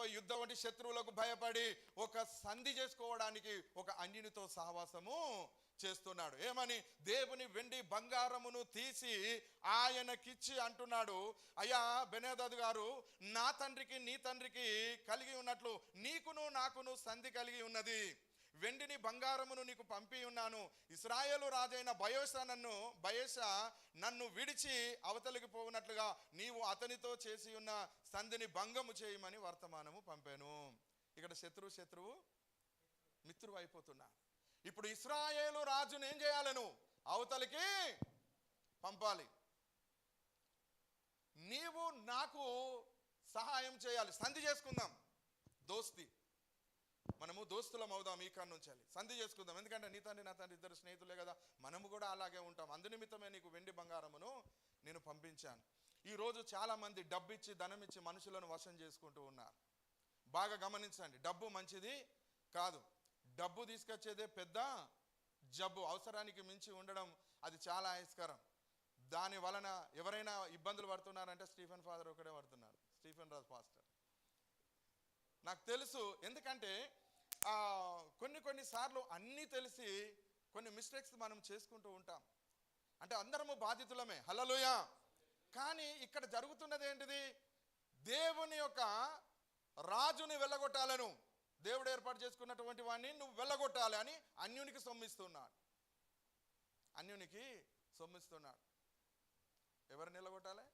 పారిపోయి యుద్ధం వంటి శత్రువులకు భయపడి ఒక సంధి చేసుకోవడానికి ఒక అన్యునితో సహవాసము చేస్తున్నాడు. ఏమని? దేవుని వెండి బంగారమును తీసి ఆయనకిచ్చి అంటున్నాడు, అయ్యా బెన్హదదు గారు, నా తండ్రికి నీ తండ్రికి కలిగి ఉన్నట్లు నీకును నాకును సంధి కలిగి ఉన్నది. వెండిని బంగారమును నీకు పంపి ఉన్నాను. ఇశ్రాయేలు రాజైన బయెషా నన్ను విడిచి అవతలికి పోవునట్లుగా నీవు అతనితో చేసి ఉన్న సంధిని భంగము చేయమని వర్తమానము పంపాను. ఇక్కడ శత్రువు మిత్రువు అయిపోతున్నాడు. ఇప్పుడు ఇశ్రాయేలు రాజును ఏం చేయాలను? అవతలికి పంపాలి. నీవు నాకు సహాయం చేయాలి. సంధి చేసుకుందాం, దోస్తి, మనము దోస్తులం అవుదాం. ఈ కాడ నుంచి సంధి చేసుకుందాం. ఎందుకంటే నీ తండ్రి నా తండ్రి ఇద్దరు స్నేహితులే కదా, మనము కూడా అలాగే ఉంటాం. అందునిమిత్తమే నీకు వెండి బంగారమును నేను పంపించాను. ఈరోజు చాలామంది డబ్బు ఇచ్చి ధనం ఇచ్చి మనుషులను వశం చేసుకుంటూ ఉన్నారు. బాగా గమనించండి, డబ్బు మంచిది కాదు. డబ్బు తీసుకొచ్చేదే పెద్ద జబ్బు. అవసరానికి మించి ఉండడం అది చాలా ఆయస్కరం. దాని వలన ఎవరైనా ఇబ్బందులు పడుతున్నారంటే స్టీఫెన్ ఫాదర్ ఒకడే పడుతున్నాడు, స్టీఫెన్ రాజ్ పాస్టర్. నాకు తెలుసు. ఎందుకంటే కొన్నిసార్లు అన్నీ తెలిసి కొన్ని మిస్టేక్స్ మనం చేసుకుంటూ ఉంటాం. అంటే అందరము బాధితులమే, హల్లెలూయా. కానీ ఇక్కడ జరుగుతున్నది ఏంటిది? దేవుని యొక్క రాజుని వెళ్ళగొట్టాలను, దేవుడు ఏర్పాటు చేసుకున్నటువంటి వాడిని నువ్వు వెళ్ళగొట్టాలి అని అన్యునికి సొమ్మిస్తున్నాడు. ఎవరిని వెళ్ళగొట్టాలి?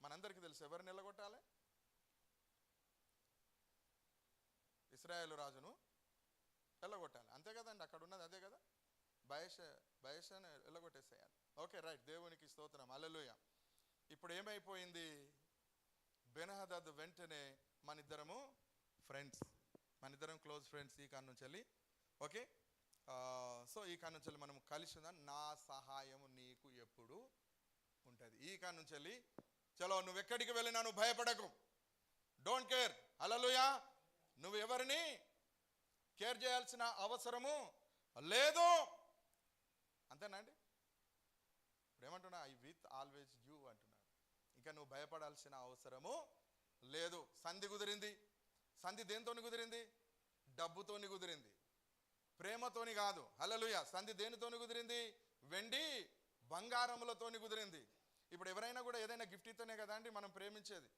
మనందరికీ తెలుసు ఎవరిని వెళ్ళగొట్టాలి. ఇశ్రాయేలు రాజును వెళ్ళగొట్టాలి, అంతే కదండి. అక్కడ ఉన్నది అదే కదా, బయెషాను వెళ్ళగొట్టేసేయాలి. Okay, right. దేవునికి స్తోత్రం, హల్లెలూయా. ఇప్పుడు ఏమైపోయింది? బెన్హదదు వెంటనే మనిద్దరం క్లోజ్ ఫ్రెండ్స్ ఈ కాడ నుంచి వెళ్ళి, ఓకే, సో ఈ కాడ నుంచి వెళ్ళి మనం కలిసి ఉందాం, నా సహాయం నీకు ఎప్పుడు ఉంటుంది. ఈ కాడ నుంచి వెళ్ళి చలో, నువ్వు ఎక్కడికి వెళ్ళినా నువ్వు భయపడకు, డోంట్ కేర్, హల్లెలూయా. నువ్వు ఎవరిని కేర్ చేయాల్సిన అవసరము లేదు. అంతేనండి. ఇప్పుడు ఏమంటున్నా? ఐ విత్ ఆల్వేజ్ యూ అంటున్నాడు. ఇంకా నువ్వు భయపడాల్సిన అవసరము లేదు. సంధి కుదిరింది. సంధి దేనితోని కుదిరింది? డబ్బుతోని కుదిరింది, ప్రేమతోని కాదు, హల్లెలూయా. సంధి దేనితోని కుదిరింది? వెండి బంగారములతోని కుదిరింది. ఇప్పుడు ఎవరైనా కూడా ఏదైనా గిఫ్ట్ ఇస్తేనే కదా అండి మనం ప్రేమించేది.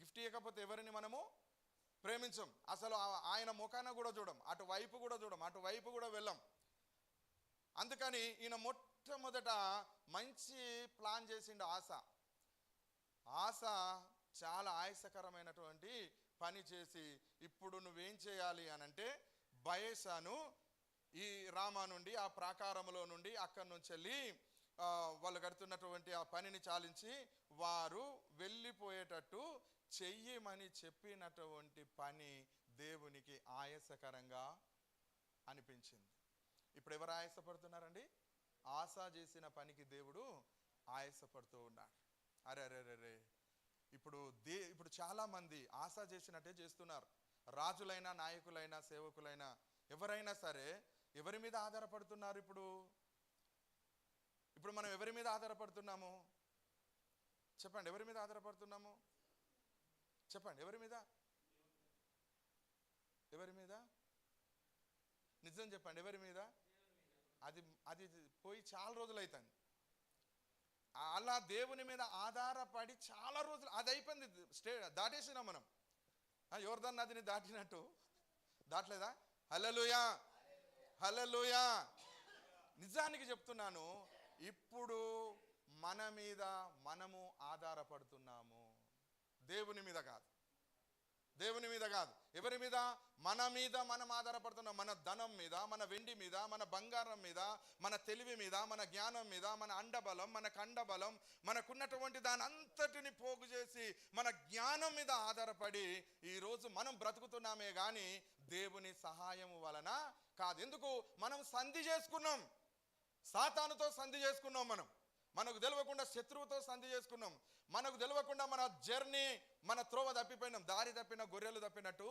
గిఫ్ట్ ఇవ్వకపోతే ఎవరిని మనము ప్రేమించం. అసలు ఆయన ముఖాన కూడా చూడం, అటువైపు కూడా చూడం, అటువైపు కూడా వెళ్ళం. అందుకని ఈయన మొట్టమొదట మంచి ప్లాన్ చేసిండు. ఆశ చాలా ఆయాసకరమైనటువంటి పని చేసి, ఇప్పుడు నువ్వేం చేయాలి అని అంటే, బయెషాను ఈ రామా నుండి, ఆ ప్రాకారములో నుండి, అక్కడి నుంచి వెళ్ళి వాళ్ళు కడుతున్నటువంటి ఆ పనిని చాలించి వారు వెళ్ళిపోయేటట్టు చెయ్యమని చెప్పినటువంటి పని దేవునికి ఆయాసకరంగా అనిపించింది. ఇప్పుడు ఎవరు ఆయాసపడుతున్నారండి? ఆశ చేసిన పనికి దేవుడు ఆయాసపడుతూ ఉన్నాడు. అరే, ఇప్పుడు చాలామంది ఆశ చేసినట్టే చేస్తున్నారు. రాజులైనా, నాయకులైనా, సేవకులైనా, ఎవరైనా సరే ఎవరి మీద ఆధారపడుతున్నారు? ఇప్పుడు మనం ఎవరి మీద ఆధారపడుతున్నాము? చెప్పండి, ఎవరి మీద ఆధారపడుతున్నాము? చెప్పండి, ఎవరి మీద? నిజం చెప్పండి, ఎవరి మీద? అది పోయి చాలా రోజులు అవుతుంది. అలా దేవుని మీద ఆధారపడి చాలా రోజులు అది అయిపోయింది. దాటేసినాం మనం. యోర్దాను నదిని దాటినట్టు దాటలేదా? హల్లెలూయా, హల్లెలూయా. నిజానికి చెప్తున్నాను, ఇప్పుడు మన మీద మనము ఆధారపడుతున్నాము, దేవుని మీద కాదు. ఎవరి మీద? మన మీద మనం ఆధారపడుతున్నాం. మన ధనం మీద, మన వెండి మీద, మన బంగారం మీద, మన తెలివి మీద, మన జ్ఞానం మీద, మన అండబలం, మన కండబలం, మనకున్నటువంటి దాని అంతటిని పోగు చేసి మన జ్ఞానం మీద ఆధారపడి ఈరోజు మనం బ్రతుకుతున్నామే కానీ దేవుని సహాయం వలన కాదు. ఎందుకు? మనం సంధి చేసుకున్నాం, సాతానుతో సంధి చేసుకున్నాం. మనకు తెలియకుండా శత్రువుతో సంధి చేసుకున్నాం. మనకు తెలియకుండా మన జర్నీ, మన త్రోవ తప్పిపోయినాం. దారి తప్పిన గొర్రెలు తప్పినట్టు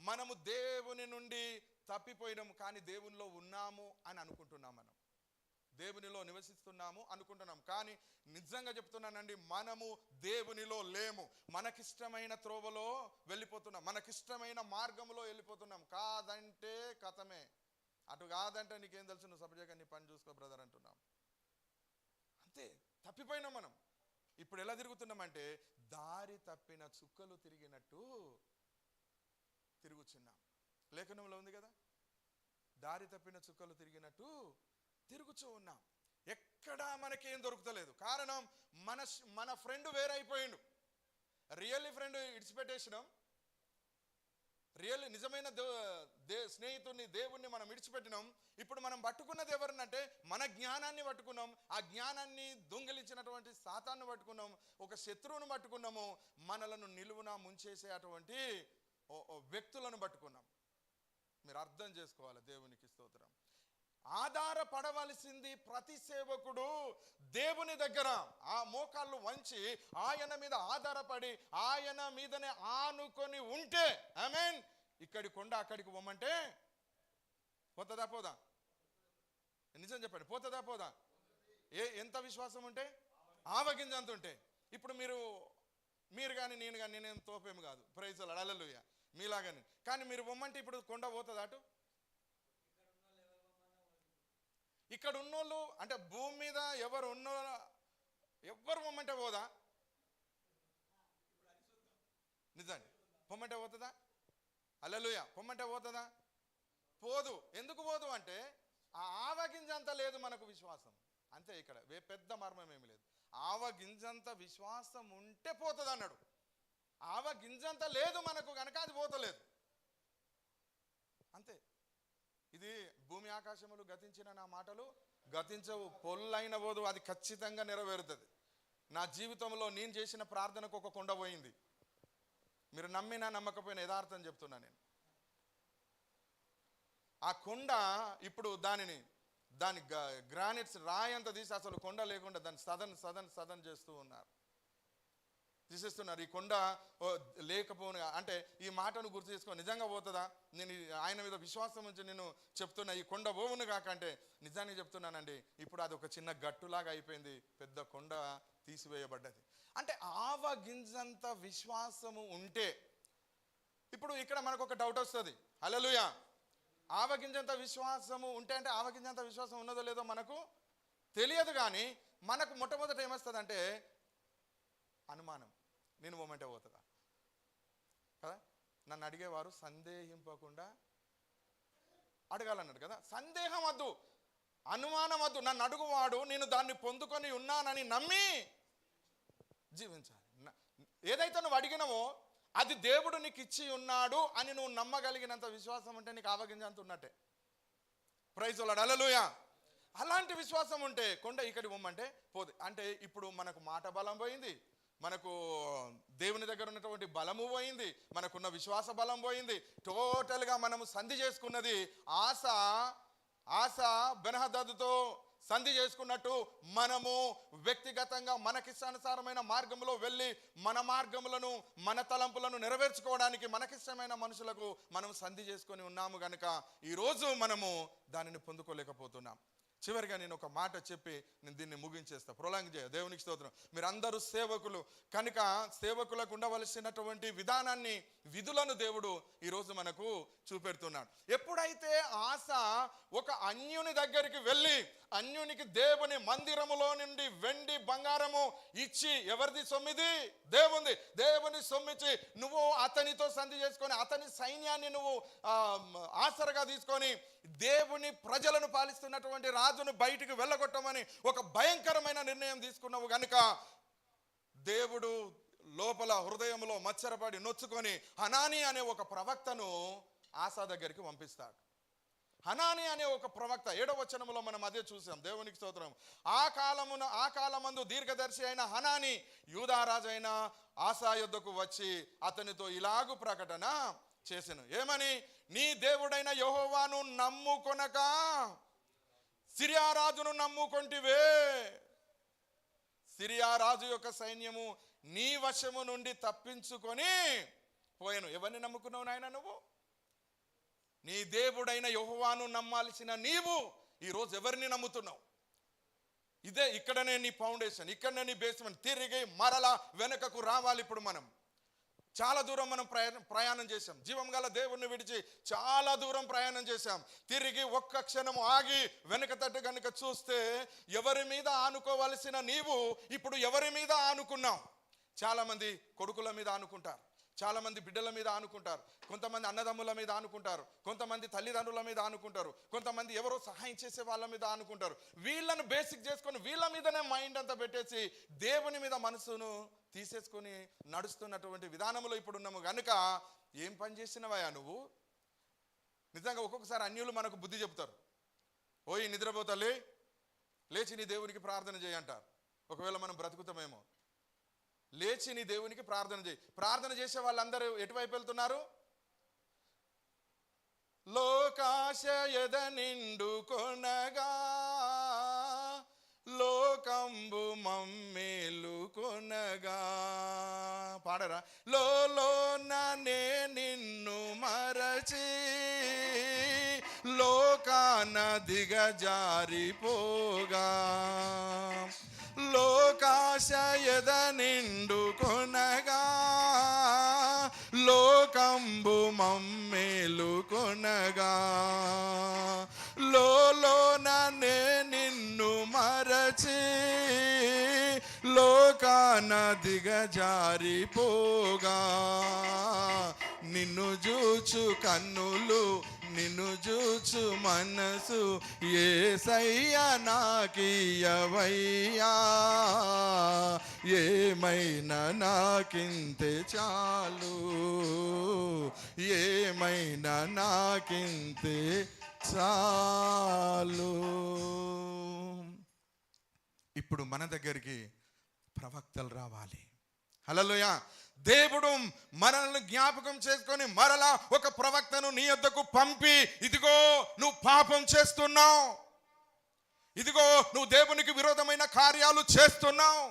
మనము దేవుని నుండి తప్పిపోయినాము, కానీ దేవునిలో ఉన్నాము అని అనుకుంటున్నాం. మనం దేవునిలో నివసిస్తున్నాము అనుకుంటున్నాం. కానీ నిజంగా చెప్తున్నానండి, మనము దేవునిలో లేము. మనకిష్టమైన త్రోవలో వెళ్ళిపోతున్నాం, మనకిష్టమైన మార్గంలో వెళ్ళిపోతున్నాం. కాదంటే కథమే. అటు కాదంటే నీకేం తెలుసు, నువ్వు సబ్జెక్ట్ నీ పని చూసుకో బ్రదర్ అంటున్నాం. అంతే, తప్పిపోయినాం మనం. ఇప్పుడు ఎలా తిరుగుతున్నామంటే దారి తప్పిన చుక్కలు తిరిగినట్టు తిరుగుచున్నాం. లేఖనంలో ఉంది కదా, దారి తప్పిన చుక్కలు తిరిగినట్టు తిరుగుచూ ఉన్నాం. ఎక్కడా మనకేం దొరుకుతలేదు. కారణం మన ఫ్రెండ్ వేరైపోయిండు. రియల్లీ ఫ్రెండ్ ఇడిచిపెట్టేసినాం. రియల్లీ నిజమైన స్నేహితుడిని, దేవుణ్ణి మనం విడిచిపెట్టినాం. ఇప్పుడు మనం పట్టుకున్నది ఎవరినంటే మన జ్ఞానాన్ని పట్టుకున్నాం. ఆ జ్ఞానాన్ని దొంగిలించినటువంటి సాతాన్ని పట్టుకున్నాం. ఒక శత్రువును పట్టుకున్నాము. మనలను నిలువున ముంచేసే అటువంటి వ్యక్తులను పట్టుకున్నాం. మీరు అర్థం చేసుకోవాలి. దేవునికి స్తోత్రం. ఆధారపడవలసింది ప్రతి సేవకుడు దేవుని దగ్గర ఆ మోకాళ్ళు వంచి ఆయన మీద ఆధారపడి ఆయన మీదనే ఆనుకొని ఉంటే, ఆమేన్, ఇక్కడి కొండ అక్కడికి పోమంటే పోతుందా పోదా? నిజం చెప్పండి, పోతుందా పోదా? ఎంత విశ్వాసం ఉంటే? ఆవగింజంత ఉంటే. ఇప్పుడు మీరు కానీ నేను కానీ, నేనేం తోపేమి కాదు, ప్రైజ్ ది లార్డ్, హల్లెలూయా, మీలాగానే. కానీ మీరు పొమ్మంటే ఇప్పుడు కొండ పోతుందా అటు? ఇక్కడ ఉన్నోళ్ళు అంటే భూమి మీద ఎవరు పొమ్మంటే పోదా? నిజండి, పొమ్మంటే పోతుందా? హల్లెలూయా, పొమ్మంటే పోతుందా? పోదు. ఎందుకు పోదు అంటే ఆ ఆవగింజంత లేదు మనకు విశ్వాసం. అంతే. ఇక్కడ పెద్ద మర్మం ఏమి లేదు. ఆవగింజంత విశ్వాసం ఉంటే పోతుంది అన్నాడు. ఆవగింజంత లేదు మనకు కనుక అది పోతలేదు. అంతే. ఇది భూమి ఆకాశములు గతించిన నా మాటలు గతించవు, పొల్లైన పోదు, అది ఖచ్చితంగా నెరవేరుతుంది. నా జీవితంలో నేను చేసిన ప్రార్థనకు ఒక కొండ పోయింది. మీరు నమ్మినా నమ్మకపోయినా యథార్థం చెప్తున్నా నేను. ఆ కొండ ఇప్పుడు దాని గ్రానైట్స్ రాయంత తీసి అసలు కొండ లేకుండా దాన్ని సదన్ చేస్తూ ఉన్నారు, తీసేస్తున్నారు. ఈ కొండ లేకపోను అంటే ఈ మాటను గుర్తు చేసుకో, నిజంగా పోతుందా? నేను ఆయన మీద విశ్వాసం ఉంచి నేను చెప్తున్నా, ఈ కొండ పోవును కాకంటే నిజానికి చెప్తున్నానండి. ఇప్పుడు అది ఒక చిన్న గట్టులాగా అయిపోయింది, పెద్ద కొండ తీసివేయబడ్డది. అంటే ఆవగింజంత విశ్వాసము ఉంటే, ఇప్పుడు ఇక్కడ మనకు ఒక డౌట్ వస్తుంది. హల్లెలూయా. ఆవగింజంత విశ్వాసము ఉంటే అంటే ఆవగింజంత విశ్వాసం ఉన్నదో లేదో మనకు తెలియదు. కానీ మనకు మొట్టమొదట ఏమొస్తుంది అంటే అనుమానం. నేను మొమెంటే పోతుందా కదా? నన్ను అడిగేవారు సందేహింపకుండా అడగాలన్నాడు కదా. సందేహం వద్దు, అనుమానం వద్దు. నన్ను అడుగువాడు నేను దాన్ని పొందుకొని ఉన్నానని నమ్మి జీవించాలి. ఏదైతే నువ్వు అడిగినవో అది దేవుడు నీకు ఇచ్చి ఉన్నాడు అని నువ్వు నమ్మగలిగినంత విశ్వాసం ఉంటే నీకు ఆవగింజంత ఉన్నట్టే. ప్రైజ్ ది లార్డ్, హల్లెలూయా. అలాంటి విశ్వాసం ఉంటే కొండ ఇక్కడికి పొమ్మంటే పోదు. అంటే ఇప్పుడు మనకు మాట బలం పోయింది, మనకు దేవుని దగ్గర ఉన్నటువంటి బలము పోయింది, మనకున్న విశ్వాస బలం పోయింది. టోటల్గా మనము సంధి చేసుకున్నది ఆశ బెన్హదదుతో సంధి చేసుకున్నట్టు మనము వ్యక్తిగతంగా మనకిష్టానుసారమైన మార్గంలో వెళ్ళి మన మార్గములను మన తలంపులను నెరవేర్చుకోవడానికి మనకిష్టమైన మనుషులకు మనం సంధి చేసుకొని ఉన్నాము కనుక ఈరోజు మనము దానిని పొందుకోలేకపోతున్నాం. చివరిగా నేను ఒక మాట చెప్పి నేను దీన్ని ముగించేస్తా, ప్రొలాంగ్ చేయ. దేవునికి స్తోత్రం. మీరందరూ సేవకులు కనుక సేవకులకు ఉండవలసినటువంటి విధానాన్ని, విధులను దేవుడు ఈరోజు మనకు చూపెడుతున్నాడు. ఎప్పుడైతే ఆశ ఒక అన్యుని దగ్గరికి వెళ్ళి అన్యునికి దేవుని మందిరములో నుండి వెండి బంగారము ఇచ్చి, ఎవరిది సొమ్మిది? దేవుంది. దేవుని సొమ్మిచ్చి నువ్వు అతనితో సంధి చేసుకొని అతని సైన్యాన్ని నువ్వు ఆసరగా తీసుకొని దేవుని ప్రజలను పాలిస్తున్నటువంటి రాజును బయటికి వెళ్ళగొట్టమని ఒక భయంకరమైన నిర్ణయం తీసుకున్నావు గనుక దేవుడు లోపల హృదయంలో మచ్చరపడి నొచ్చుకొని హనానీ అనే ఒక ప్రవక్తను ఆసా దగ్గరికి పంపిస్తాడు. హనానీ అనే ఒక ప్రవక్త 7వ వచనంలో మనం అదే చూసాం. దేవునికి స్తోత్రం. ఆ కాలమందు దీర్ఘదర్శి అయిన హనానీ యూదారాజు అయిన ఆసా యొద్దకు వచ్చి అతనితో ఇలాగు ప్రకటన చేసెను. ఏమని? నీ దేవుడైన యెహోవాను నమ్ముకొనక సిరియా రాజును నమ్ముకొంటివే. సిరియా రాజు యొక్క సైన్యము నీ వశము నుండి తప్పించుకొని పోయాను. ఎవరిని నమ్ముకున్నావు నాయన? నువ్వు నీ దేవుడైన యెహోవాను నమ్మాల్సిన నీవు ఈరోజు ఎవరిని నమ్ముతున్నావు? ఇదే ఇక్కడనే నీ ఫౌండేషన్, ఇక్కడనే నీ బేస్మెంట్. తిరిగి మరలా వెనుకకు రావాలి. ఇప్పుడు మనం చాలా దూరం మనం ప్రయాణం చేశాం. జీవం గల దేవుణ్ణి విడిచి చాలా దూరం ప్రయాణం చేశాం. తిరిగి ఒక్క క్షణం ఆగి వెనక తట్టు కనుక చూస్తే ఎవరి మీద ఆనుకోవలసిన నీవు ఇప్పుడు ఎవరి మీద ఆనుకున్నావు? చాలామంది కొడుకుల మీద ఆనుకుంటారు, చాలామంది బిడ్డల మీద ఆనుకుంటారు, కొంతమంది అన్నదమ్ముల మీద ఆనుకుంటారు, కొంతమంది తల్లిదండ్రుల మీద ఆనుకుంటారు, కొంతమంది ఎవరో సహాయం చేసే వాళ్ళ మీద ఆనుకుంటారు. వీళ్ళను బేసిక్ చేసుకొని వీళ్ళ మీదనే మైండ్ అంతా పెట్టేసి దేవుని మీద మనసును తీసేసుకొని నడుస్తున్నటువంటి విధానంలో ఇప్పుడు ఉన్నాము. కనుక ఏం పని చేసినవయా నువ్వు? నిజంగా ఒక్కొక్కసారి అన్యులు మనకు బుద్ధి చెప్తారు. ఓయి నిద్రపోతలే, లేచి నీ దేవునికి ప్రార్థన చేయంటారు. ఒకవేళ మనం బ్రతుకుతామేమో. లేచి నీ దేవునికి ప్రార్థన చేయి. ప్రార్థన చేసే వాళ్ళందరూ ఎటువైపు వెళ్తున్నారు? లోకాశ ఎద నిండు కొనగా లోకంబు మమ్మేలు కొనగా. పాడరా? లోనే నిన్ను మరచి లోకాన దిగజారిపోగా. లోకాశ ఎద నిండు కొనగా లోకంబు మమ్మేలు కొనగా. లోనే నిన్ను మరచి లోకాన దిగజారిపోగా. నిన్ను జూచు కన్నులు, నిన్ను జూచు మనసు, యేసయ్యా నాకియ్యవయ్యా. ఏమైనా నాకింతే చాలు, ఏమైనా నాకింతే చాలు. ఇప్పుడు మన దగ్గరికి ప్రవక్తలు రావాలి. హల్లెలూయా. దేవుడు మనల్ని జ్ఞాపకం చేసుకొని మరలా ఒక ప్రవక్తను నీ యొద్దకు పంపి, ఇదిగో నువ్వు పాపం చేస్తున్నావు, ఇదిగో నువ్వు దేవునికి విరోధమైన కార్యాలు చేస్తున్నావు,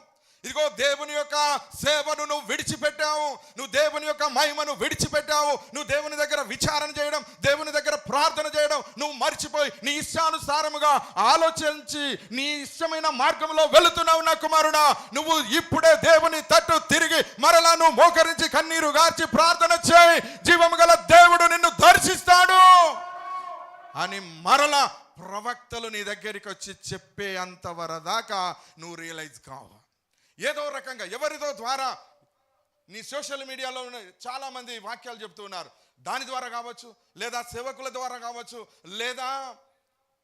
ఇదిగో దేవుని యొక్క సేవను నువ్వు విడిచిపెట్టావు, నువ్వు దేవుని యొక్క మహిమను విడిచిపెట్టావు, నువ్వు దేవుని దగ్గర విచారణ చేయడం, దేవుని దగ్గర ప్రార్థన చేయడం నువ్వు మర్చిపోయి నీ ఇష్టానుసారముగా ఆలోచించి నీ ఇష్టమైన మార్గంలో వెళుతున్నావు. నా కుమారుడా, నువ్వు ఇప్పుడే దేవుని తట్టు తిరిగి మరలా నువ్వు మోకరించి కన్నీరు గార్చి ప్రార్థన చేయి. జీవము గల దేవుడు నిన్ను దర్శిస్తాడు అని మరలా ప్రవక్తలు నీ దగ్గరికి వచ్చి చెప్పే అంతవరదాకా నువ్వు రియలైజ్ కావు. ఏదో రకంగా ఎవరిదో ద్వారా నీ సోషల్ మీడియాలో చాలా మంది వాక్యాలు చెప్తూ ఉన్నారు. దాని ద్వారా కావచ్చు, లేదా సేవకుల ద్వారా కావచ్చు, లేదా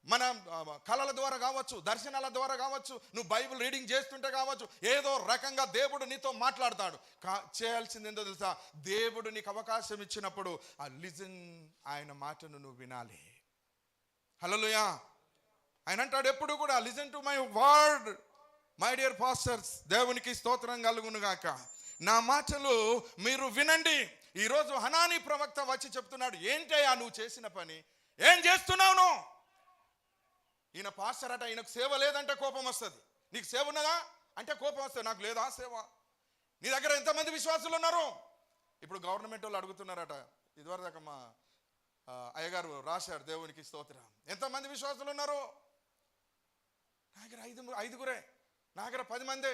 మన కళల ద్వారా కావచ్చు, దర్శనాల ద్వారా కావచ్చు, నువ్వు బైబిల్ రీడింగ్ చేస్తుంటే కావచ్చు, ఏదో రకంగా దేవుడు నీతో మాట్లాడతాడు. చేయాల్సింది ఏందో తెలుసా? దేవుడు నీకు అవకాశం ఇచ్చినప్పుడు ఆ లిజన్, ఆయన మాటను నువ్వు వినాలి. హల్లెలూయా. ఆయన అంటాడు ఎప్పుడు కూడా, listen to my word my dear pastors. దేవునికి స్తోత్రం కలుగును గాక. నా మాటలు మీరు వినండి. ఈరోజు హనానీ ప్రవక్త వచ్చి చెప్తున్నాడు, ఏంటయ్యా నువ్వు చేసిన పని? ఏం చేస్తున్నావు నువ్వు? ఈయన పాస్టర్ అట, ఈయనకు సేవ లేదంటే కోపం వస్తుంది. నీకు సేవ ఉన్నదా అంటే కోపం వస్తుంది. నాకు లేదా సేవ? నీ దగ్గర ఎంతమంది విశ్వాసులు ఉన్నారు? ఇప్పుడు గవర్నమెంట్ వాళ్ళు అడుగుతున్నారట. ఇదివరదాకా మా అయ్యగారు రాశారు, దేవునికి స్తోత్రం. ఎంతమంది విశ్వాసులు ఉన్నారు? నా దగ్గర ఐదుగురే, నా దగ్గర 10 మందే,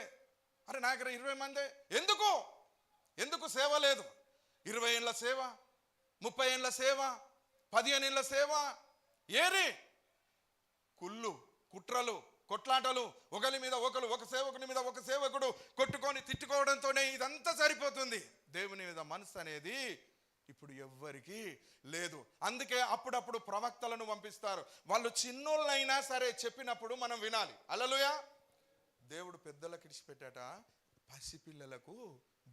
అరే నా దగ్గర 20 మందే. ఎందుకు సేవ లేదు? 20 ఏళ్ళ సేవ, 30 ఏళ్ళ సేవ, 15 ఏళ్ళ సేవ ఏరి? కుట్రలు, కొట్లాటలు, ఒకరి మీద ఒకరు, ఒక సేవకుని మీద ఒక సేవకుడు కొట్టుకొని తిట్టుకోవడంతోనే ఇదంతా సరిపోతుంది. దేవుని మీద మనసు అనేది ఇప్పుడు ఎవ్వరికి లేదు. అందుకే అప్పుడప్పుడు ప్రవక్తలను పంపిస్తారు. వాళ్ళు చిన్నోళ్ళైనా సరే చెప్పినప్పుడు మనం వినాలి. హల్లెలూయా. దేవుడు పెద్దలకు ఇడిచిపెట్టాట, పసిపిల్లలకు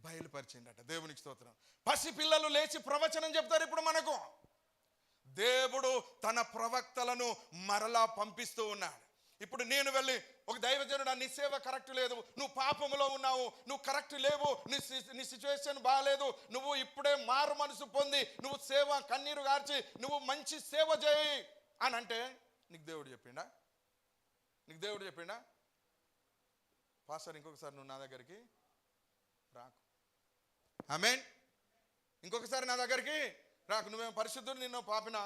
బయలుపరిచిందట. దేవునికి స్తోత్రం. పసిపిల్లలు లేచి ప్రవచనం చెప్తారు ఇప్పుడు మనకు. దేవుడు తన ప్రవక్తలను మరలా పంపిస్తూ ఉన్నాడు. ఇప్పుడు నేను వెళ్ళి ఒక దైవజనుడు, నీ సేవ కరెక్ట్ లేదు, నువ్వు పాపములో ఉన్నావు, నువ్వు కరెక్ట్ లేవు, నీ సిచ్యువేషన్ బాగాలేదు, నువ్వు ఇప్పుడే మారు మనసు పొంది నువ్వు సేవ కన్నీరు గార్చి నువ్వు మంచి సేవ చేయి అని అంటే నీకు దేవుడు చెప్పిండా? పాస్టర్ ఇంకొకసారి నువ్వు నా దగ్గరికి రాకు. ఆమేన్. ఇంకొకసారి నా దగ్గరికి రాకు. నువ్వేమో పరిశుద్ధుడు, నిన్ను పాపిన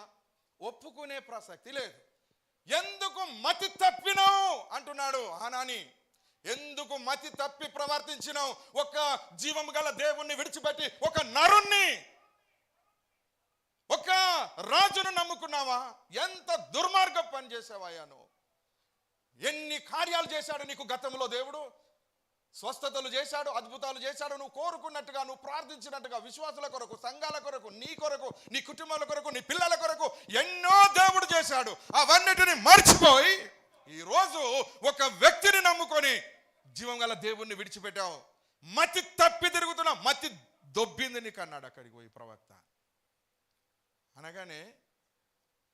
ఒప్పుకునే ప్రసక్తి లేదు. ఎందుకు మతి తప్పినావు అంటున్నాడు హనాని. ఎందుకు మతి తప్పి ప్రవర్తించినావు? ఒక జీవం గల దేవుణ్ణి విడిచిపెట్టి ఒక నరుణ్ణి, ఒక రాజును నమ్ముకున్నావా? ఎంత దుర్మార్గ పని చేసావయ్యా నువ్వు. ఎన్ని కార్యాలు చేశాడు నీకు గతంలో దేవుడు. స్వస్థతలు చేశాడు, అద్భుతాలు చేశాడు. నువ్వు కోరుకున్నట్టుగా, నువ్వు ప్రార్థించినట్టుగా, విశ్వాసుల కొరకు, సంఘాల కొరకు, నీ కొరకు, నీ కుటుంబాల కొరకు, నీ పిల్లల కొరకు ఎన్నో దేవుడు చేశాడు. అవన్నిటిని మర్చిపోయి ఈరోజు ఒక వ్యక్తిని నమ్ముకొని జీవం గల దేవుణ్ణి విడిచిపెట్టావు. మతి తప్పి తిరుగుతున్నావు. మతి దొబ్బింది నీకు అన్నాడు అక్కడికి పోయి ప్రవక్త. అనగానే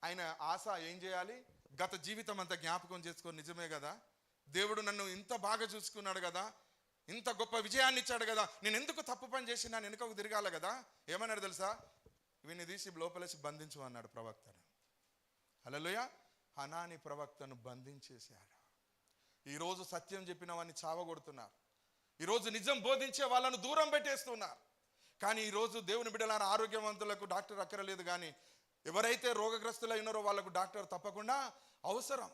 ఆయన ఆశ ఏం చేయాలి? గత జీవితం అంతా జ్ఞాపకం చేసుకొని, నిజమే కదా, దేవుడు నన్ను ఇంత బాగా చూసుకున్నాడు కదా, ఇంత గొప్ప విజయాన్ని ఇచ్చాడు కదా, నేను ఎందుకు తప్పు పని చేసి నన్ను వెనుకకు తిరగాలి కదా. ఏమన్నాడు తెలుసా? వీని తీసి లోపలేసి బంధించు అన్నాడు ప్రవక్తను. హల్లెలూయా. హనాని ప్రవక్తను బంధించేశాడు. ఈరోజు సత్యం చెప్పిన వాడిని చావగొడుతున్నారు. ఈరోజు నిజం బోధించే వాళ్ళను దూరం పెట్టేస్తున్నారు. కానీ ఈరోజు దేవుని బిడ్డలారా, ఆరోగ్యవంతులకు డాక్టర్ అక్కరలేదు, కానీ ఎవరైతే రోగగ్రస్తులు అయినారో వాళ్ళకు డాక్టర్ తప్పకుండా అవసరం.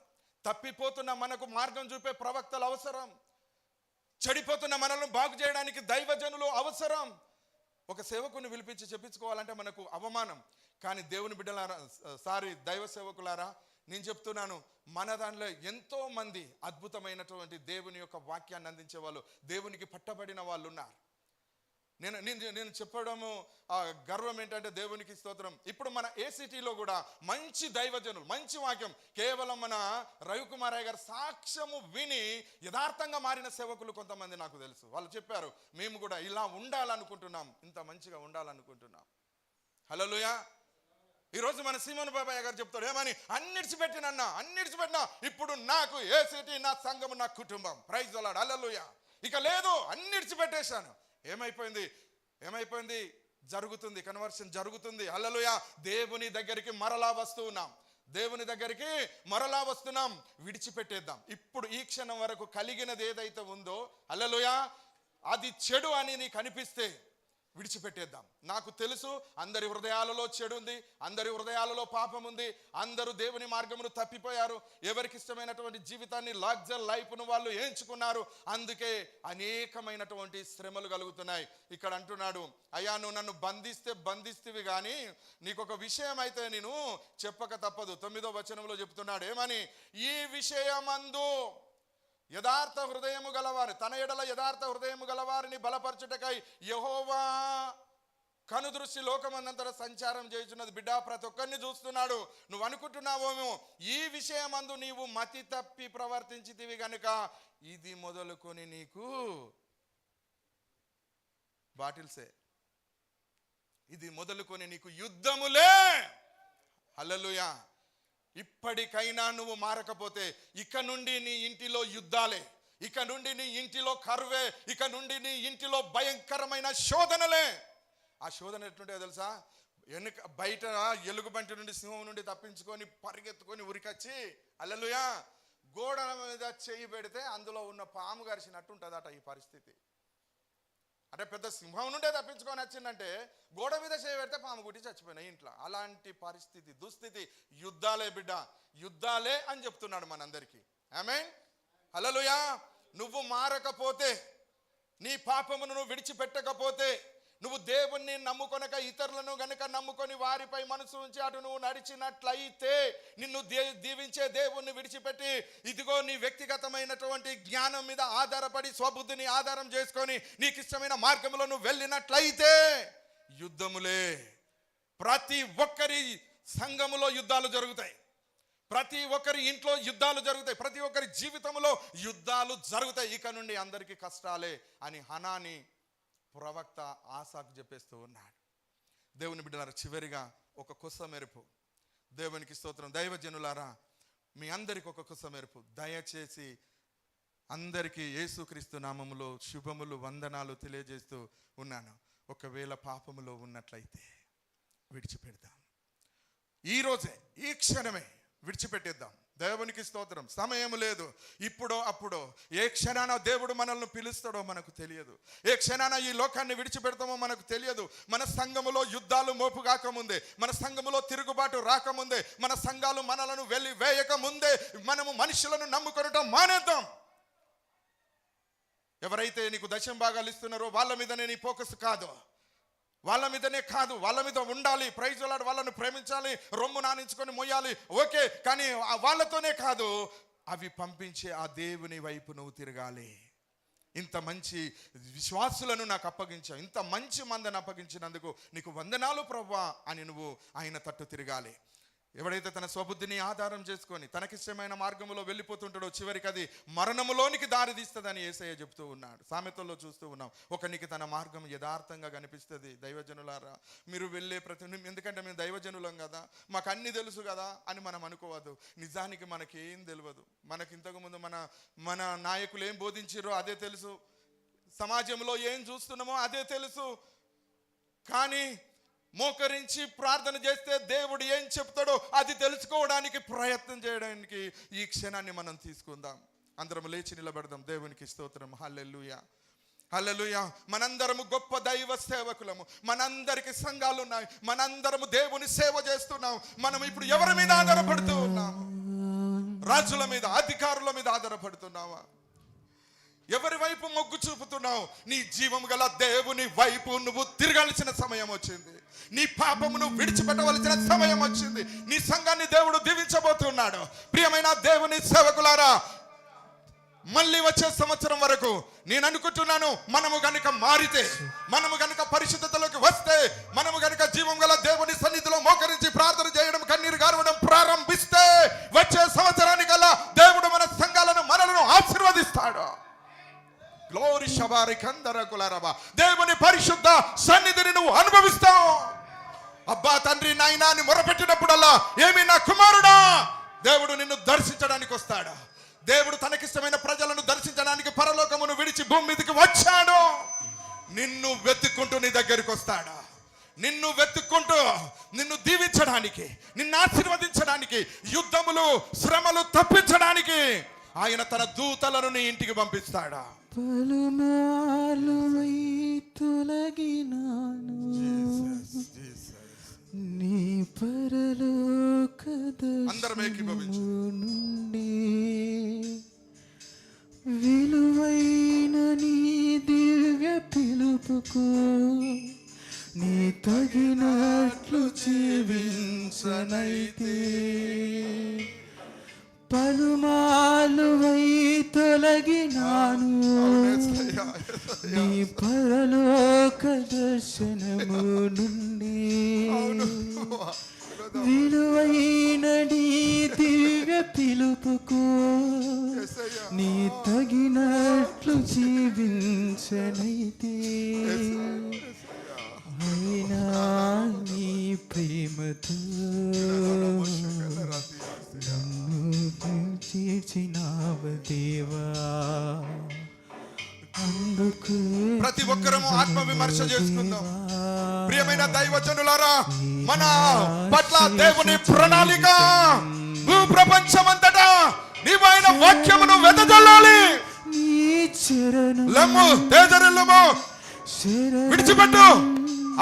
తప్పిపోతున్న మనకు మార్గం చూపే ప్రవక్తలు అవసరం. చెడిపోతున్న మనల్ని బాగు చేయడానికి దైవజనులు అవసరం. ఒక సేవకుని పిలిపించి చెప్పించుకోవాలంటే మనకు అవమానం. కానీ దేవుని బిడ్డలారా, దైవ సేవకులారా, నేను చెప్తున్నాను, మన దానిలో ఎంతో మంది అద్భుతమైనటువంటి దేవుని యొక్క వాక్యాన్ని అందించే వాళ్ళు, దేవునికి పట్టబడిన వాళ్ళు ఉన్నారు. నేను చెప్పడము గర్వం ఏంటంటే, దేవునికి స్తోత్రం, ఇప్పుడు మన ఏసీటీలో కూడా మంచి దైవజనులు, మంచి వాక్యం, కేవలం మన రవికుమారయ్య గారు సాక్ష్యము విని యథార్థంగా మారిన సేవకులు కొంతమంది నాకు తెలుసు. వాళ్ళు చెప్పారు, మేము కూడా ఇలా ఉండాలనుకుంటున్నాం, ఇంత మంచిగా ఉండాలనుకుంటున్నాం. హల్లెలూయా. ఈరోజు మన సీమోన్ బాబాయ్ గారు చెప్తాడు, ఏమని? అన్నిడిచిపెట్టినా ఇప్పుడు నాకు ఏసీటీ, నా సంఘము, నా కుటుంబం. Praise the lord. హల్లెలూయా. ఇక లేదు, అన్నిడిచిపెట్టేశాను. ఏమైపోయింది? జరుగుతుంది, కన్వర్షన్ జరుగుతుంది. హల్లెలూయా. దేవుని దగ్గరికి మరలా వస్తున్నాం. విడిచిపెట్టేద్దాం. ఇప్పుడు ఈ క్షణం వరకు కలిగినది ఏదైతే ఉందో, హల్లెలూయా, అది చెడు అని నీకు అనిపిస్తే విడిచిపెట్టేద్దాం. నాకు తెలుసు, అందరి హృదయాలలో చెడు ఉంది, అందరి హృదయాలలో పాపం ఉంది, అందరూ దేవుని మార్గమును తప్పిపోయారు. ఎవరికి ఇష్టమైనటువంటి జీవితాన్ని, లగ్జరీ లైఫ్ను వాళ్ళు ఎంచుకున్నారు. అందుకే అనేకమైనటువంటి శ్రమలు కలుగుతున్నాయి. ఇక్కడ అంటున్నాడు, అయ్యా నువ్వు నన్ను బంధిస్తేవి కానీ నీకు ఒక విషయం అయితే నేను చెప్పక తప్పదు. 9వ వచనంలో చెప్తున్నాడు, ఏమని? ఈ విషయమందు యథార్థ హృదయము గలవారు, తన ఎడల యథార్థ హృదయము గలవారిని బలపరచుటకై యెహోవా కనుదృష్టి లోకమందంతటా సంచారం చేయుచున్నది. బిడ్డ, ప్రతి ఒక్కరిని చూస్తున్నాడు. నువ్వు అనుకుంటున్నావేమో, ఈ విషయమందు నీవు మతి తప్పి ప్రవర్తించితివి గనుక ఇది మొదలుకొని నీకు బాటిల్సే, ఇది మొదలుకొని నీకు యుద్ధములే. హల్లెలూయా. ఇప్పటికైనా నువ్వు మారకపోతే ఇక నుండి నీ ఇంటిలో యుద్ధాలే, ఇక నుండి నీ ఇంటిలో కరువే, ఇక నుండి నీ ఇంటిలో భయంకరమైన శోధనలే. ఆ శోధన ఎట్లుంటాయో తెలుసా? బయట ఎలుగుబంటి నుండి, సింహం నుండి తప్పించుకొని పరిగెత్తుకొని ఉరికొచ్చి, హల్లెలూయా, గోడ మీద చేయి పెడితే అందులో ఉన్న పాము గరిచినట్టు ఉంటుందట ఈ పరిస్థితి. అంటే పెద్ద సింహం నుండే తప్పించుకొని వచ్చిందంటే గోడ మీద చేయి పెడితే పాము గుట్టి చచ్చిపోయినాయి ఇంట్లో. అలాంటి పరిస్థితి, దుస్థితి. యుద్ధాలే బిడ్డ, యుద్ధాలే అని చెప్తున్నాడు మనందరికీ. ఆమేన్. హల్లెలూయా. నువ్వు మారకపోతే, నీ పాపమును నువ్వు విడిచిపెట్టకపోతే, నువ్వు దేవుణ్ణి నమ్ముకొనక ఇతరులను గనుక నమ్ముకొని వారిపై మనసు ఉంచి అటు నువ్వు నడిచినట్లయితే, నిన్ను దీవించే దేవుణ్ణి విడిచిపెట్టి ఇదిగో నీ వ్యక్తిగతమైనటువంటి జ్ఞానం మీద ఆధారపడి, స్వబుద్ధిని ఆధారం చేసుకొని నీకు ఇష్టమైన మార్గంలో నువ్వు వెళ్ళినట్లయితే యుద్ధములే. ప్రతి ఒక్కరి సంఘములో యుద్ధాలు జరుగుతాయి, ప్రతి ఒక్కరి ఇంట్లో యుద్ధాలు జరుగుతాయి, ప్రతి ఒక్కరి జీవితంలో యుద్ధాలు జరుగుతాయి. ఇక నుండి అందరికీ కష్టాలే అని హనాని ప్రవక్త ఆసాకు చెప్పేస్తూ ఉన్నాడు. దేవుని బిడ్డలారా, చివరిగా ఒక కొస మెరుపు. దేవునికి స్తోత్రం. దైవజనులారా, మీ అందరికి ఒక కొస మెరుపు. దయచేసి అందరికీ యేసుక్రీస్తు నామములో శుభములు, వందనాలు తెలియజేస్తూ ఉన్నాను. ఒకవేళ పాపములో ఉన్నట్లయితే విడిచిపెడదాం. ఈ రోజే, ఈ క్షణమే విడిచిపెట్టేద్దాం. దేవునికి స్తోత్రం. సమయం లేదు. ఇప్పుడో అప్పుడో ఏ క్షణాన దేవుడు మనల్ని పిలుస్తాడో మనకు తెలియదు. ఏ క్షణాన ఈ లోకాన్ని విడిచిపెడతామో మనకు తెలియదు. మన సంఘములో యుద్ధాలు మోపు కాకముందే, మన సంఘములో తిరుగుబాటు రాకముందే, మన సంఘాలు మనలను వెళ్ళి వేయక ముందే మనము మనుషులను నమ్ముకొనటం మానేద్దాం. ఎవరైతే నీకు దశమ భాగాలు ఇస్తున్నారో వాళ్ళ మీదనే నీ ఫోకస్ కాదు, వాళ్ళ మీదనే కాదు, వాళ్ళ మీద ఉండాలి. ప్రైజ్ లార్డ్, వాళ్ళను ప్రేమించాలి, రొమ్ము నానించుకొని మొయ్యాలి, ఓకే. కానీ వాళ్ళతోనే కాదు, అవి పంపించే ఆ దేవుని వైపు నువ్వు తిరగాలి. ఇంత మంచి విశ్వాసులను నాకు అప్పగించావు, ఇంత మంచి మందిని అప్పగించినందుకు నీకు వందనాలు ప్రభువా అని నువ్వు ఆయన తట్టు తిరగాలి. ఎవడైతే తన స్వబుద్ధిని ఆధారం చేసుకొని తనకిష్టమైన మార్గంలో వెళ్ళిపోతుంటాడో చివరికి అది మరణములోనికి దారి తీస్తుందని యేసయ్య చెప్తూ ఉన్నాడు. సామెతల్లో చూస్తూ ఉన్నాం. ఒకనికి తన మార్గం యథార్థంగా కనిపిస్తుంది. దైవజనులారా, మీరు వెళ్ళే ఎందుకంటే మేము దైవజనులం కదా, మాకు అన్ని తెలుసు కదా అని మనం అనుకోవద్దు. నిజానికి మనకేం తెలియదు. మనకి ఇంతకుముందు మన నాయకులు ఏం బోధించారో అదే తెలుసు, సమాజంలో ఏం చూస్తున్నామో అదే తెలుసు. కానీ మోకరించి ప్రార్థన చేస్తే దేవుడు ఏం చెప్తాడో అది తెలుసుకోవడానికి ప్రయత్నం చేయడానికి ఈ క్షణాన్ని మనం తీసుకుందాం. అందరం లేచి నిలబడదాం. దేవునికి స్తోత్రం. హల్లెలూయా, హల్లెలూయా. మనందరము గొప్ప దైవ సేవకులము, మనందరికి సంఘాలు ఉన్నాయి, మనందరము దేవుని సేవ చేస్తున్నాం. మనం ఇప్పుడు ఎవరి మీద ఆధారపడుతూ ఉన్నాము? రాజుల మీద, అధికారుల మీద ఆధారపడుతున్నావా? ఎవరి వైపు మొగ్గు చూపుతున్నావు? నీ జీవం గల దేవుని వైపు నువ్వు తిరగాల్సిన సమయం వచ్చింది. నీ పాపమును విడిచిపెట్టవలసిన సమయం వచ్చింది. నీ సంఘాన్ని దేవుడు దీవించబోతున్నాడు. ప్రియమైన దేవుని సేవకులారా, మళ్ళీ వచ్చే సంవత్సరం వరకు నేను అనుకుంటున్నాను, మనము గనుక మారితే, మనము గనుక పరిశుద్ధతలోకి వస్తే, మనము గనుక జీవం గల దేవుని సన్నిధిలో మోకరించి ప్రార్థన చేయడం, కన్నీరు గారవడం ప్రారంభిస్తే వచ్చే సంవత్సరానికల్లా దేవుడు మన సంఘాలను, మనలను ఆశీర్వదిస్తాడు. గ్లోరీ షబారి కందరకులారబా. దేవుని పరిశుద్ధ సన్నిధిని నువ్వు అనుభవిస్తావు. అబ్బా తండ్రి నాయనా అని మొరపెట్టినప్పుడల్లా, ఏమి నా కుమారుడా, దేవుడు నిన్ను దర్శించడానికి వస్తాడు. దేవుడు తనకిష్టమైన ప్రజలను దర్శించడానికి పరలోకమును విడిచి భూమి మీదకి వచ్చాడు. నిన్ను వెతుక్కుంటూ నీ దగ్గరికి వస్తాడు. నిన్ను వెతుక్కుంటూ నిన్ను దీవించడానికి, నిన్ను ఆశీర్వదించడానికి, యుద్ధములు శ్రమలు తప్పించడానికి ఆయన తన దూతలను నీ ఇంటికి పంపిస్తాడా. పలుమార్లువై తొలగినాను నీ పరలోక దర్శనము నుండి, విలువైన నీ దివ్య పిలుపుకు నీ తగినట్లు జీవించనైతే. పలుమార్లువై తొలగినాను నీ పరలోక దర్శనము నుండి, విలువైన నీ దివ్య పిలుపుకు నీ తగినట్లు జీవించనైతే. అయినా నీ ప్రేమతో చేర్చినావ దేవా, అందుకు ప్రతి ఒక్కరము ఆత్మ విమర్శ చేసుకుందాం. ప్రియమైన దైవజనులారా, మన పట్ల దేవుని ప్రణాళిక భూప్రపంచమంతటా నీవైన వాక్యమును వెదజల్లాలి. లమ్ము తేజరిల్లుము, విడిచిపెట్టు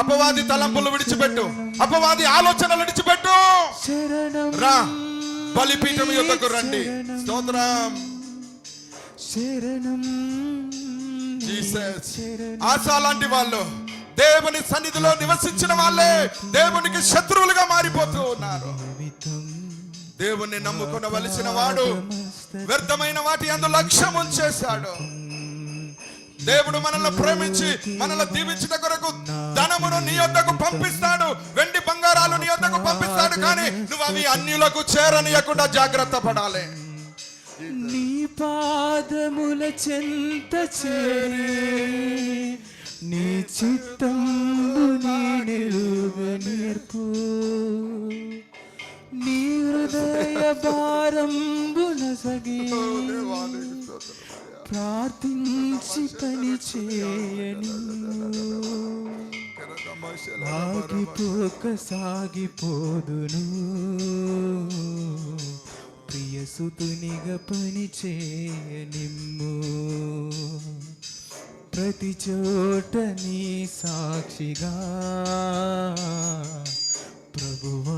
అపవాది తలంపులు, విడిచిపెట్టు అపవాది ఆలోచనలు, విడిచిపెట్టు. రా, బలిపీఠం యొద్దకు రండి. స్తోత్రం. జీసస్. ఆశా లాంటి వాళ్ళు దేవుని సన్నిధిలో నివసించిన వాళ్ళే దేవునికి శత్రువులుగా మారిపోతూ ఉన్నారు. దేవుణ్ణి నమ్ముకొనవలసిన వాడు వ్యర్థమైన వాటి యందు లక్ష్యం ఉంచేశాడు. దేవుడు మనల్ని ప్రేమించి మనల్ని దీవించిన కొరకు ధనమును నీ యొద్దకు పంపిస్తాడు, వెండి బంగారాలు నీ యొద్దకు పంపిస్తాడు. కానీ నువ్వు అవి అన్యులకు చేరనీయకుండా జాగ్రత్త పడాలి. నీ పాదముల చెంత చేరి నీ చిత్తము నీ నిలువ నేర్పు, నీ హృదయ భారంబున సగి ప్రార్థించి పని చేయని, ఆగిపోక సాగిపోదును ప్రియసుతునిగా పని చేయనిమ్ము, ప్రతి చోట నీ సాక్షిగా ప్రభువా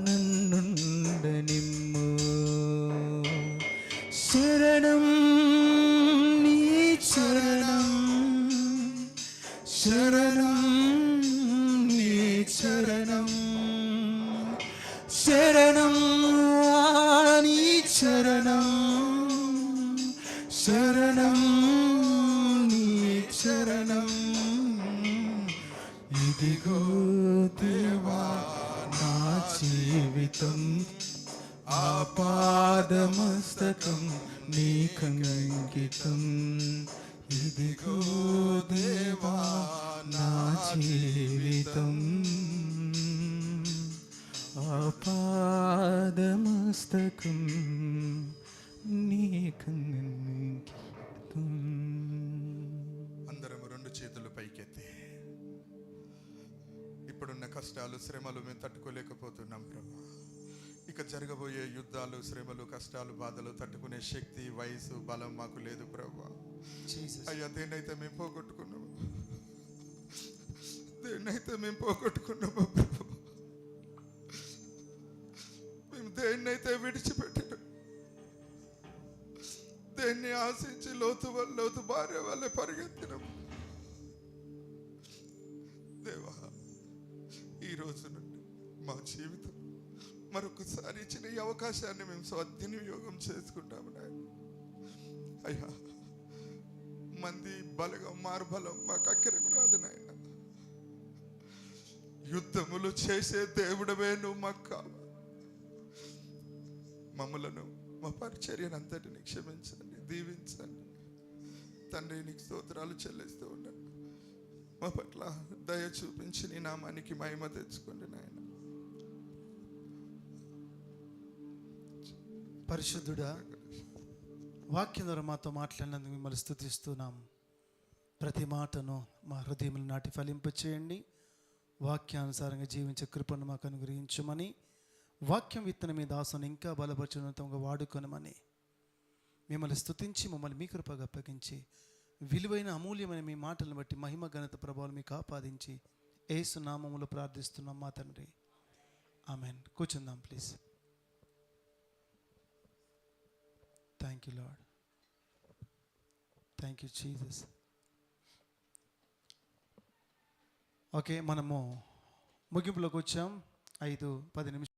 నన్నుండనిమ్ము. శరణం నీ చరణం, శరణం నీ చరణం, శరణం నీ చరణం, శరణం నీ చరణం. ఇదిగో దేవా నా జీవితం, ఆపాదమస్తకం నీకంకితం. ఇదిగో దేవా నా జీవితం, ఆపాదమస్తకం నీకంకితం. అందరం రెండు చేతులు పైకెత్తి, ఇప్పుడున్న కష్టాలు శ్రమలు మేము తట్టుకోలేకపోతున్నాం ప్రభా. ఇక జరగబోయే యుద్ధాలు, శ్రమలు, కష్టాలు, బాధలు తట్టుకునే శక్తి, వయసు, బలం మాకు లేదు ప్రభా. అయ్యా, దేన్నైతే మేము పోగొట్టుకున్నాము, దేన్నైతే మేము పోగొట్టుకున్నామో ప్రభా, మేము దేన్నైతే విడిచిపెట్టిన, దేన్ని ఆశించి లోతు భార్య వల్లే పరిగెత్తినాము దేవా, ఈ రోజు నుండి మా జీవితం మరొకసారి ఇచ్చిన ఈ అవకాశాన్ని మేము సద్వినియోగం చేసుకుంటాము నాయన. అయ్యా, మంది బలగం మార్బలం మాకు అక్కరకు రాదు నాయన. యుద్ధములు చేసే దేవుడవే నువ్వు మాకు కావాలి. మమ్మలను, మా పరిచర్యను అంతటిని క్షమించండి, దీవించండి తండ్రి. నీకు స్తోత్రాలు చెల్లిస్తూ ఉన్నాను. మా పట్ల దయ చూపించి నీ నామానికి మహిమ తెచ్చుకోండి నాయన. పరిశుద్ధుడా, వాక్యం ద్వారా మాతో మాట్లాడినందుకు మిమ్మల్ని స్తుతిస్తున్నాం. ప్రతి మాటను మా హృదయములు నాటి ఫలింపచేయండి. వాక్యానుసారంగా జీవించే కృపను మాకు అనుగ్రహించమని, వాక్యం విత్తన మీ దాసుని ఇంకా బలపరచునంతగా వాడుకొనమని మిమ్మల్ని స్తుతించి మమ్మల్ని మీ కృపగా అప్పగించి విలువైన అమూల్యమైన మీ మాటలను బట్టి మహిమ ఘనత ప్రభావాలు మీకు ఆపాదించి యేసు నామములో ప్రార్థిస్తున్నాం మా తండ్రి. ఆమెన్. కూర్చుందాం please. Thank you lord. Thank you Jesus. Okay, మనము ముగింపులోకి వచ్చాం. 5-10 నిమిషాలు